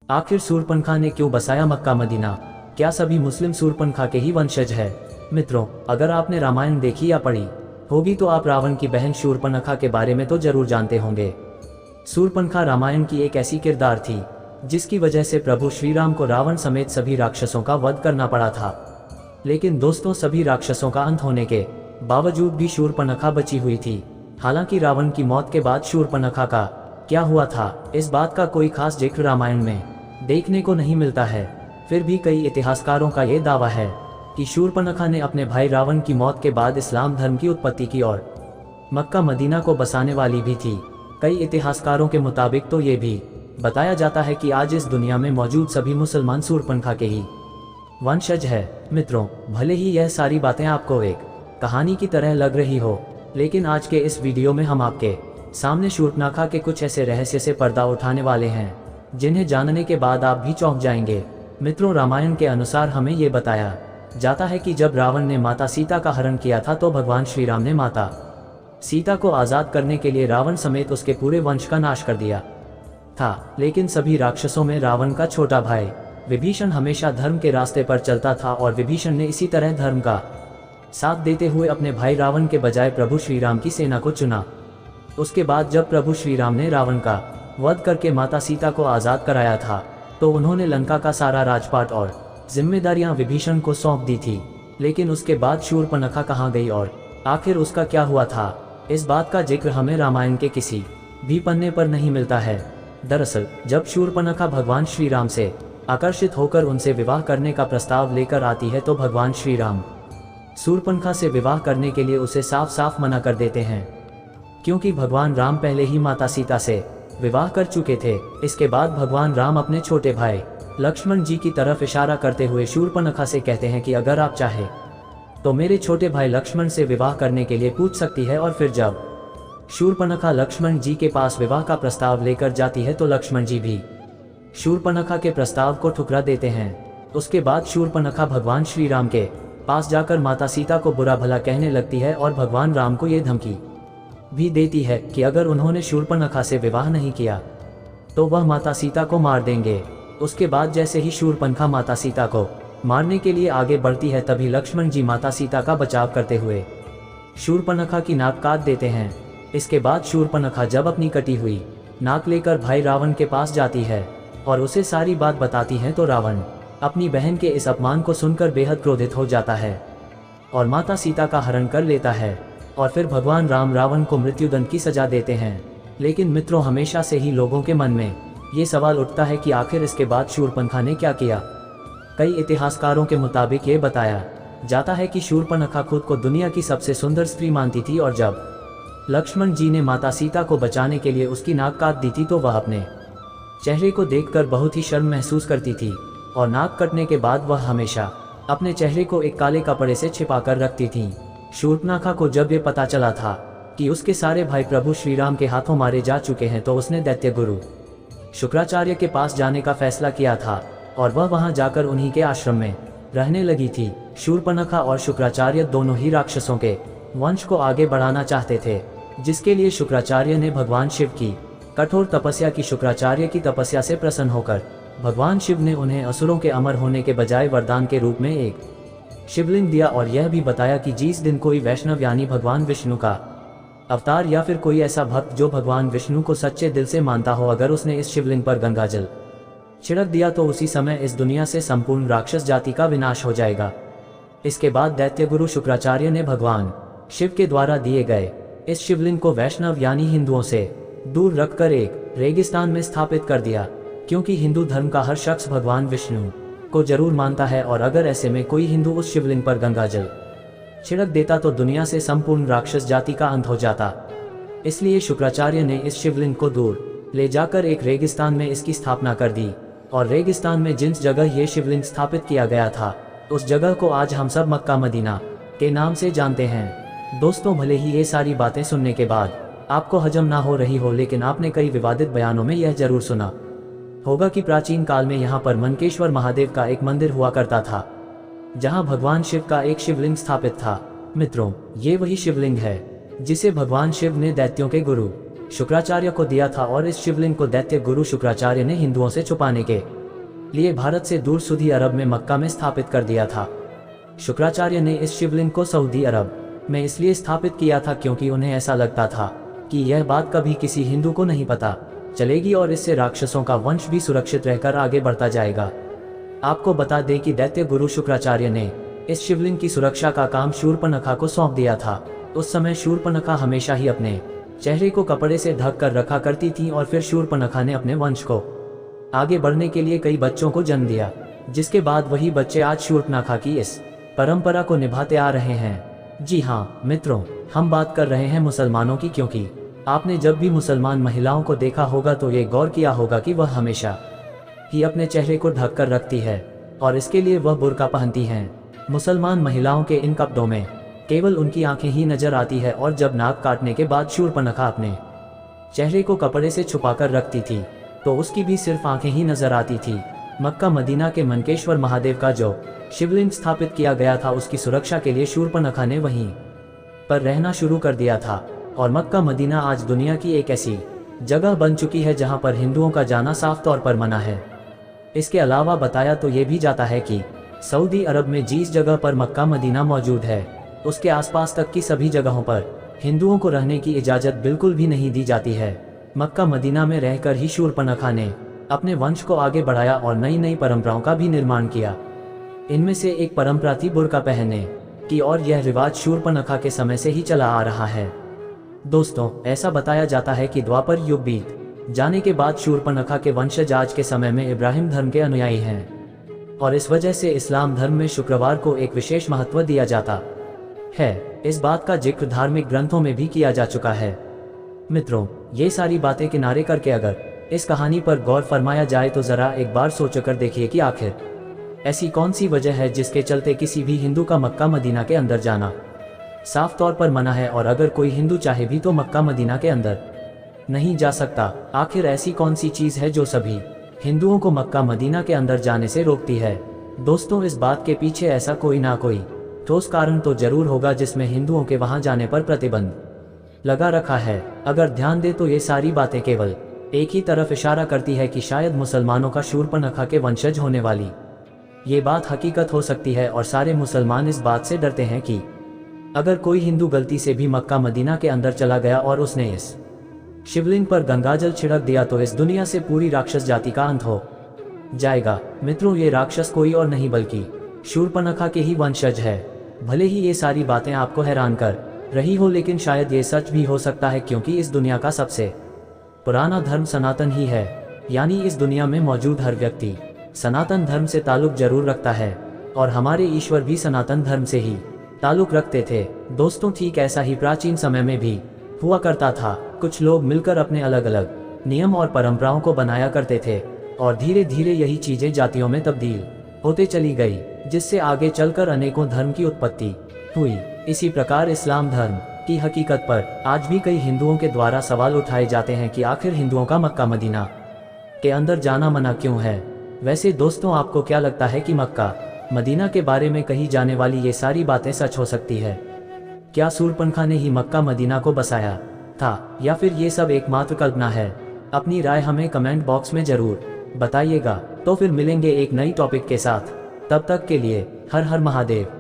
आखिर शूर्पणखा ने क्यों बसाया मक्का मदीना? क्या सभी मुस्लिम शूर्पणखा के ही वंशज है? मित्रों, अगर आपने रामायण देखी या पढ़ी होगी तो आप रावण की बहन शूर्पणखा के बारे में तो जरूर जानते होंगे। शूर्पणखा रामायण की एक ऐसी किरदार थी जिसकी वजह से प्रभु श्री राम को रावण समेत सभी राक्षसों का वध करना पड़ा था। लेकिन दोस्तों, सभी राक्षसों का अंत होने के बावजूद भी शूर्पणखा बची हुई थी। हालांकि रावण की मौत के बाद शूर्पणखा का क्या हुआ था, इस बात का कोई खास जिक्र रामायण में देखने को नहीं मिलता है। फिर भी कई इतिहासकारों का ये दावा है कि शूर्पणखा ने अपने भाई रावण की मौत के बाद इस्लाम धर्म की उत्पत्ति की और मक्का मदीना को बसाने वाली भी थी। कई इतिहासकारों के मुताबिक तो ये भी बताया जाता है कि आज इस दुनिया में मौजूद सभी मुसलमान शूर्पणखा के ही वंशज है। मित्रों, भले ही यह सारी बातें आपको एक कहानी की तरह लग रही हो, लेकिन आज के इस वीडियो में हम आपके सामने शूर्पणखा के कुछ ऐसे रहस्य से पर्दा उठाने वाले हैं जिन्हें जानने के बाद आप भी चौंक जाएंगे। मित्रों, रामायण के अनुसार हमें ये बताया जाता है कि जब रावण ने माता सीता का हरण किया था तो भगवान श्री राम ने माता सीता को आज़ाद करने के लिए रावण समेत उसके पूरे वंश का नाश कर दिया था। लेकिन सभी राक्षसों में रावण का छोटा भाई विभीषण हमेशा धर्म के रास्ते पर चलता था और विभीषण ने इसी तरह धर्म का साथ देते हुए अपने भाई रावण के बजाय प्रभु श्री राम की सेना को चुना। उसके बाद जब प्रभु श्री राम ने रावण का वध करके माता सीता को आज़ाद कराया था तो उन्होंने लंका का सारा राजपाट और जिम्मेदारियां विभीषण को सौंप दी थी। लेकिन उसके बाद शूर्पणखा कहाँ गई और आखिर उसका क्या हुआ था, इस बात का जिक्र हमें रामायण के किसी भी पन्ने पर नहीं मिलता है। दरअसल जब शूर्पणखा भगवान श्री राम से आकर्षित होकर उनसे विवाह करने का प्रस्ताव लेकर आती है तो भगवान श्री राम शूर्पणखा से विवाह करने के लिए उसे साफ साफ मना कर देते हैं, क्योंकि भगवान राम पहले ही माता सीता से विवाह कर चुके थे। इसके बाद भगवान राम अपने छोटे भाई लक्ष्मण जी की तरफ इशारा करते हुए शूर्पणखा से कहते हैं कि अगर आप चाहे तो मेरे छोटे भाई लक्ष्मण से विवाह करने के लिए पूछ सकती है। और फिर जब शूर्पणखा लक्ष्मण जी के पास विवाह का प्रस्ताव लेकर जाती है तो लक्ष्मण जी भी शूर्पणखा के प्रस्ताव को ठुकरा देते हैं। उसके बाद शूर्पणखा भगवान श्री राम के पास जाकर माता सीता को बुरा भला कहने लगती है और भगवान राम को ये धमकी भी देती है कि अगर उन्होंने शूर्पणखा से विवाह नहीं किया तो वह माता सीता को मार देंगे। उसके बाद जैसे ही शूर्पणखा माता सीता को मारने के लिए आगे बढ़ती है तभी लक्ष्मण जी माता सीता का बचाव करते हुए शूर्पणखा की नाक काट देते हैं। इसके बाद शूर्पणखा जब अपनी कटी हुई नाक लेकर भाई रावण के पास जाती है और उसे सारी बात बताती है तो रावण अपनी बहन के इस अपमान को सुनकर बेहद क्रोधित हो जाता है और माता सीता का हरण कर लेता है। और फिर भगवान राम रावण को मृत्युदंड की सजा देते हैं। लेकिन मित्रों, हमेशा से ही लोगों के मन में ये सवाल उठता है कि आखिर इसके बाद शूर्पणखा ने क्या किया। कई इतिहासकारों के मुताबिक ये बताया जाता है कि शूर्पणखा खुद को दुनिया की सबसे सुंदर स्त्री मानती थी और जब लक्ष्मण जी ने माता सीता को बचाने के लिए उसकी नाक काट दी थी तो वह अपने चेहरे को देखकर बहुत ही शर्म महसूस करती थी और नाक कटने के बाद वह हमेशा अपने चेहरे को एक काले कपड़े से छिपा कर रखती थी। शूर्पणखा को जब ये पता चला था कि उसके सारे भाई प्रभु श्री राम के हाथों मारे जा चुके हैं तो उसने दैत्य गुरु शुक्राचार्य के पास जाने का फैसला किया था और वह वहां जाकर उन्हीं के आश्रम में रहने लगी थी। शूर्पणखा और शुक्राचार्य दोनों ही राक्षसों के वंश को आगे बढ़ाना चाहते थे, जिसके लिए शुक्राचार्य ने भगवान शिव की कठोर तपस्या की। शुक्राचार्य की तपस्या से प्रसन्न होकर भगवान शिव ने उन्हें असुरों के अमर होने के बजाय वरदान के रूप में एक शिवलिंग दिया और यह भी बताया कि जिस दिन कोई वैष्णव यानी भगवान विष्णु का अवतार या फिर कोई ऐसा भक्त जो भगवान विष्णु को सच्चे दिल से मानता हो, अगर उसने इस शिवलिंग पर गंगाजल छिड़क दिया तो उसी समय इस दुनिया से संपूर्ण राक्षस जाति का विनाश हो जाएगा। इसके बाद दैत्य गुरु शुक्राचार्य ने भगवान शिव के द्वारा दिए गए इस शिवलिंग को वैष्णव यानी हिंदुओं से दूर रखकर एक रेगिस्तान में स्थापित कर दिया, क्योंकि हिंदू धर्म का हर शख्स भगवान विष्णु को जरूर मानता है और अगर ऐसे में कोई हिंदू उस शिवलिंग पर गंगाजल छिड़क देता तो दुनिया से संपूर्ण राक्षस जाति का अंत हो जाता। इसलिए शुक्राचार्य ने इस शिवलिंग को दूर ले जाकर एक रेगिस्तान में इसकी स्थापना कर दी और रेगिस्तान में जिस जगह ये शिवलिंग स्थापित किया गया था उस जगह को आज हम सब मक्का मदीना के नाम से जानते हैं। दोस्तों, भले ही ये सारी बातें सुनने के बाद आपको हजम ना हो रही हो, लेकिन आपने कई विवादित बयानों में यह जरूर सुना होगा कि प्राचीन काल में यहाँ पर मनकेश्वर महादेव का एक मंदिर हुआ करता था जहाँ भगवान शिव का एक शिवलिंग स्थापित था। मित्रों, ये वही शिवलिंग है जिसे भगवान शिव ने दैत्यों के गुरु शुक्राचार्य को दिया था और इस शिवलिंग को दैत्य गुरु शुक्राचार्य ने हिंदुओं से छुपाने के लिए भारत से दूर सऊदी अरब में मक्का में स्थापित कर दिया था। शुक्राचार्य ने इस शिवलिंग को सऊदी अरब में इसलिए स्थापित किया था क्योंकि उन्हें ऐसा लगता था कि यह बात कभी किसी हिंदू को नहीं पता चलेगी और इससे राक्षसों का वंश भी सुरक्षित रहकर आगे बढ़ता जाएगा। आपको बता दें कि दैत्य गुरु शुक्राचार्य ने इस शिवलिंग की सुरक्षा का काम शूर्पणखा को सौंप दिया था। उस समय शूर्पणखा हमेशा ही अपने चेहरे को कपड़े से ढक कर रखा करती थी और फिर शूर्पणखा ने अपने वंश को आगे बढ़ने के लिए कई बच्चों को जन्म दिया, जिसके बाद वही बच्चे आज शूर्पणखा की इस परंपरा को निभाते आ रहे हैं। जी हाँ मित्रों, हम बात कर रहे हैं मुसलमानों की, क्योंकि आपने जब भी मुसलमान महिलाओं को देखा होगा तो ये गौर किया होगा कि वह हमेशा ही अपने चेहरे को ढक कर रखती है और इसके लिए वह बुर्का पहनती हैं। मुसलमान महिलाओं के इन कपड़ों में केवल उनकी आंखें ही नजर आती है और जब नाक काटने के बाद शूर्पणखा अपने चेहरे को कपड़े से छुपाकर रखती थी तो उसकी भी सिर्फ आंखें ही नजर आती थी। मक्का मदीना के मनकेश्वर महादेव का जो शिवलिंग स्थापित किया गया था उसकी सुरक्षा के लिए शूर्पणखा ने वहीं पर रहना शुरू कर दिया था और मक्का मदीना आज दुनिया की एक ऐसी जगह बन चुकी है जहां पर हिंदुओं का जाना साफ तौर पर मना है। इसके अलावा बताया तो ये भी जाता है कि सऊदी अरब में जिस जगह पर मक्का मदीना मौजूद है उसके आसपास तक की सभी जगहों पर हिंदुओं को रहने की इजाज़त बिल्कुल भी नहीं दी जाती है। मक्का मदीना में रहकर ही शूर्पणखा ने अपने वंश को आगे बढ़ाया और नई नई परंपराओं का भी निर्माण किया। इनमें से एक परंपरा थी बुर्का पहनने की और यह रिवाज शूर्पणखा के समय से ही चला आ रहा है। दोस्तों, ऐसा बताया जाता है कि द्वापर युग बीत जाने के बाद शूर्पणखा के वंशज आज के समय में इब्राहिम धर्म के अनुयायी हैं और इस वजह से इस्लाम धर्म में शुक्रवार को एक विशेष महत्व दिया जाता है। इस बात का जिक्र धार्मिक ग्रंथों में भी किया जा चुका है। मित्रों, ये सारी बातें किनारे करके अगर इस कहानी पर गौर फरमाया जाए तो जरा एक बार सोचकर देखिए कि आखिर ऐसी कौन सी वजह है जिसके चलते किसी भी हिंदू का मक्का मदीना के अंदर जाना साफ तौर पर मना है और अगर कोई हिंदू चाहे भी तो मक्का मदीना के अंदर नहीं जा सकता। आखिर ऐसी कौन सी चीज है जो सभी हिंदुओं को मक्का मदीना के अंदर जाने से रोकती है? दोस्तों, इस बात के पीछे ऐसा कोई ना कोई ठोस कारण तो जरूर होगा जिसमें हिंदुओं के वहां जाने पर प्रतिबंध लगा रखा है। अगर ध्यान दे तो ये सारी बातें केवल एक ही तरफ इशारा करती है कि शायद मुसलमानों का शूर्पणखा के वंशज होने वाली ये बात हकीकत हो सकती है और सारे मुसलमान इस बात से डरते हैं कि अगर कोई हिंदू गलती से भी मक्का मदीना के अंदर चला गया और उसने इस शिवलिंग पर गंगाजल छिड़क दिया तो इस दुनिया से पूरी राक्षस जाति का अंत हो जाएगा। मित्रों, ये राक्षस कोई और नहीं बल्कि शूर्पणखा के ही वंशज है। भले ही ये सारी बातें आपको हैरान कर रही हो, लेकिन शायद ये सच भी हो सकता है क्योंकि इस दुनिया का सबसे पुराना धर्म सनातन ही है। यानी इस दुनिया में मौजूद हर व्यक्ति सनातन धर्म से ताल्लुक जरूर रखता है और हमारे ईश्वर भी सनातन धर्म से ही ताल्लुक रखते थे। दोस्तों, ठीक ऐसा ही प्राचीन समय में भी हुआ करता था। कुछ लोग मिलकर अपने अलग अलग नियम और परंपराओं को बनाया करते थे और धीरे धीरे यही चीजें जातियों में तब्दील होते चली गई, जिससे आगे चलकर अनेकों धर्म की उत्पत्ति हुई। इसी प्रकार इस्लाम धर्म की हकीकत पर आज भी कई हिंदुओं के द्वारा सवाल उठाए जाते हैं कि आखिर हिंदुओं का मक्का मदीना के अंदर जाना मना क्यों है। वैसे दोस्तों, आपको क्या लगता है कि मक्का मदीना के बारे में कही जाने वाली ये सारी बातें सच हो सकती है? क्या शूर्पणखा ने ही मक्का मदीना को बसाया था या फिर ये सब एकमात्र कल्पना है? अपनी राय हमें कमेंट बॉक्स में जरूर बताइएगा। तो फिर मिलेंगे एक नई टॉपिक के साथ, तब तक के लिए हर हर महादेव।